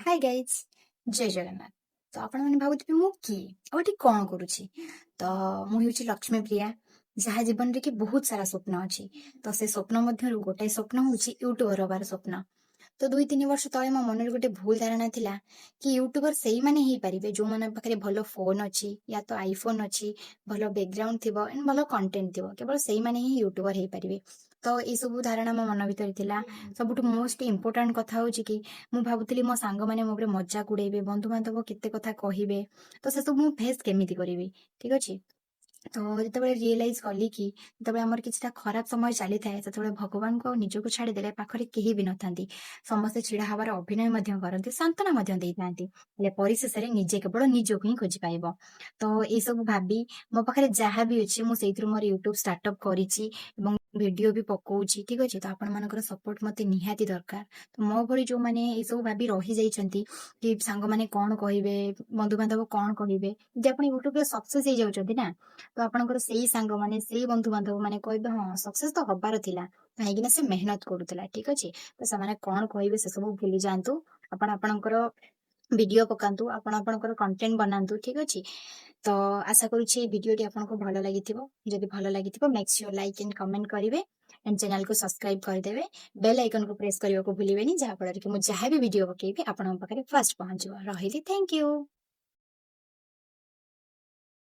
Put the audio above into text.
High guys, ଜୟ ଜଗନ୍ନାଥ। ତ ଆପଣମାନେ ଭାବୁଥିବେ ମୁଁ କିଏ ଆଉ ଏଠି କଣ କରୁଛି? ତ ମୁଁ ହେଉଛି ଲକ୍ଷ୍ମୀ ପ୍ରିୟା, ଯାହା ଜୀବନରେ କି ବହୁତ ସାରା ସ୍ୱପ୍ନ ଅଛି। ତ ସେ ସ୍ୱପ୍ନ ମଧ୍ୟରୁ ଗୋଟାଏ ସ୍ୱପ୍ନ ହେଉଛି ୟୁଟ୍ୟୁବର ହବାର ସ୍ୱପ୍ନ। ତ 2-3 ବର୍ଷ ତଳେ ମୋ ମନରେ ଗୋଟେ ଭୁଲ ଧାରଣା ଥିଲା କି ୟୁଟ୍ୟୁବର ସେଇମାନେ ହେଇପାରିବେ ଯୋଉମାନଙ୍କ ପାଖରେ ଭଲ ଫୋନ ଅଛି, ୟା ତ ଆଇଫୋନ ଅଛି, ଭଲ ବ୍ୟାକଗ୍ରାଉଣ୍ଡ ଥିବ ଏଣ୍ଡ ଭଲ କଣ୍ଟେଣ୍ଟ ଥିବ, କେବଳ ସେଇମାନେ ହିଁ ୟୁଟ୍ୟୁବର ହେଇପାରିବେ। ତ ଏଇସବୁ ଧାରଣା ମୋ ମନ ଭିତରେ ଥିଲା। ସବୁଠୁ ମୋଷ୍ଟ ଇମ୍ପୋର୍ଟାଣ୍ଟ କଥା ହେଉଛି କି ମୁଁ ଭାବୁଥିଲି ମୋ ସାଙ୍ଗମାନେ ମୋ ଉପରେ ମଜାକ ଉଡେଇବେ, ବନ୍ଧୁବାନ୍ଧବ କେତେ କଥା କହିବେ, ତ ସେସବୁ ମୁଁ ଫେସ୍ କେମିତି କରିବି? ଠିକ ଅଛି। ତ ଯେତେବେଳେ ରିଏଲାଇଜ କଲି କି ଯେତେବେଳେ ଆମର କିଛିଟା ଖରାପ ସମୟ ଚାଲିଥାଏ, ସେତେବେଳେ ଭଗବାନଙ୍କୁ ଆଉ ନିଜକୁ ଛାଡିଦେଲେ ପାଖରେ କେହି ବି ନଥାନ୍ତି। ସମସ୍ତେ ଛିଡା ହବାର ଅଭିନୟ ମଧ୍ୟ କରନ୍ତି, ସାନ୍ତ୍ୱନା ମଧ୍ୟ ଦେଇଥାନ୍ତି, ହେଲେ ପରିଶେଷରେ ନିଜେ କେବଳ ନିଜକୁ ହିଁ ଖୋଜି ପାଇବ। ତ ଏଇସବୁ ଭାବି ମୋ ପାଖରେ ଯାହା ବି ଅଛି ମୁଁ ସେଇଥିରୁ ମୋର ୟୁଟ୍ୟୁବ ଷ୍ଟାର୍ଟଅପ୍ କରିଛି ଏବଂ ଭିଡିଓ ବି ପକଉଛି। ଠିକ ଅଛି। ତ ଆପଣମାନଙ୍କର ସପୋର୍ଟ ମତେ ନିହାତି ଦରକାର। ତ ମୋ ଭଳି ଯୋଉମାନେ ଏସବୁ ଭାବି ରହିଯାଇଛନ୍ତି କି ସାଙ୍ଗମାନେ କଣ କହିବେ, ବନ୍ଧୁବାନ୍ଧବ କଣ କହିବେ, ଯଦି ଆପଣ ୟୁଟ୍ୟୁବରେ ସକ୍ସେସ୍ ହେଇଯାଉଛନ୍ତି ନା, ତ ଆପଣଙ୍କର ସେଇ ସାଙ୍ଗମାନେ ସେଇ ବନ୍ଧୁବାନ୍ଧବ ମାନେ କହିବେ ହଁ ସକ୍ସେସ୍ ତ ହବାର ଥିଲା, କାହିଁକି ନା ସେ ମେହନତ କରୁଥିଲା। ଠିକ ଅଛି। ତ ସେମାନେ କଣ କହିବେ ସେସବୁ ଭୁଲି ଯାଆନ୍ତୁ। ଆପଣ ଆପଣଙ୍କର ଭିଡିଓ ପକାନ୍ତୁ, ଆପଣ ଆପଣଙ୍କର କଣ୍ଟେଣ୍ଟ ବନାନ୍ତୁ। ଠିକ ଅଛି। ତ ଆଶା କରୁଛି এই ଭିଡିଓଟି ଆପଣଙ୍କୁ ଭଲ ଲାଗିଥିବ। ଯଦି ଭଲ ଲାଗିଥିବ make sure like and comment କରିବେ ଏଣ୍ଡ ଚ୍ୟାନେଲକୁ ସବସ୍କ୍ରାଇବ କରିଦେବେ। ବେଲ୍ ଆଇକନକୁ ପ୍ରେସ୍ କରିବାକୁ ଭୁଲିବେନି, ଯାହା ଫଳରେ କି ମୁଁ ଯାହା ବି ଭିଡିଓ ପକେଇବି ଆପଣଙ୍କ ପାଖରେ ଫାଷ୍ଟ ପହଞ୍ଚିବ। ରହିଲି, ଥ୍ୟାଙ୍କ ୟୁ।